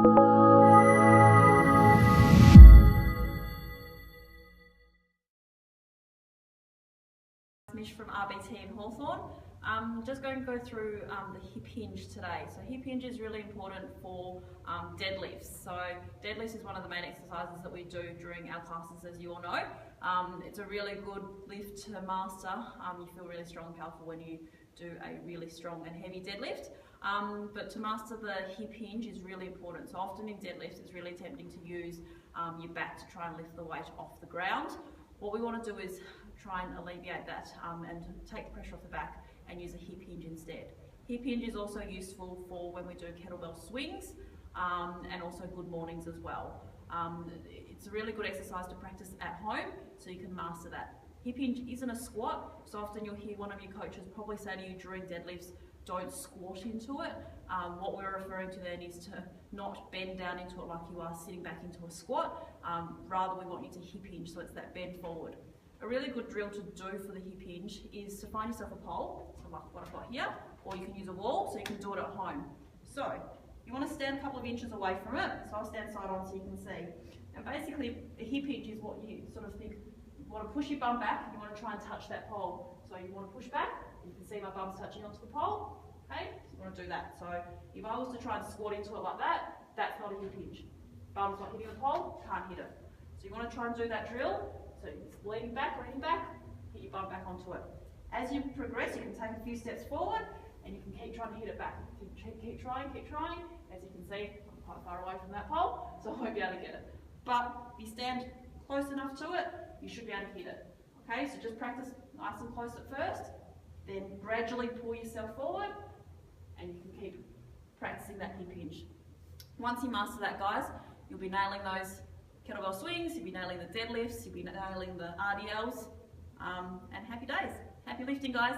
Mish from RBT in Hawthorn. Just going to go through the hip hinge today. So hip hinge is really important for deadlifts. So deadlifts is one of the main exercises that we do during our classes, as you all know. It's a really good lift to master. You feel really strong and powerful when you do a really strong and heavy deadlift. But to master the hip hinge is really important. So often in deadlifts it's really tempting to use your back to try and lift the weight off the ground. What we want to do is try and alleviate that and take the pressure off the back and use a hip hinge instead. Hip hinge is also useful for when we do kettlebell swings and also good mornings as well. It's a really good exercise to practice at home so you can master that. Hip hinge isn't a squat, so often you'll hear one of your coaches probably say to you during deadlifts, don't squat into it. What we're referring to then is to not bend down into it like you are sitting back into a squat. Rather, we want you to hip hinge, so it's that bend forward. A really good drill to do for the hip hinge is to find yourself a pole, so like what I've got here, or you can use a wall, so you can do it at home. So, you want to stand a couple of inches away from it, so I'll stand side on so you can see. And basically, a hip hinge is what you sort of think, you want to push your bum back, and you want to try and touch that pole. So you want to push back, you can see my bum's touching onto the pole, okay? So you want to do that. So if I was to try and squat into it like that, that's not a hip hinge. Bum's not hitting the pole, can't hit it. So you want to try and do that drill. So it's leaning back, hit your bum back onto it. As you progress, you can take a few steps forward and you can keep trying to hit it back. Keep trying. As you can see, I'm quite far away from that pole, so I won't be able to get it. But if you stand close enough to it, you should be able to hit it. Okay, so just practice nice and close at first, then gradually pull yourself forward, and you can keep practicing that hip hinge. Once you master that, guys, you'll be nailing those kettlebell swings, you'll be nailing the deadlifts, you'll be nailing the RDLs, and happy days. Happy lifting, guys.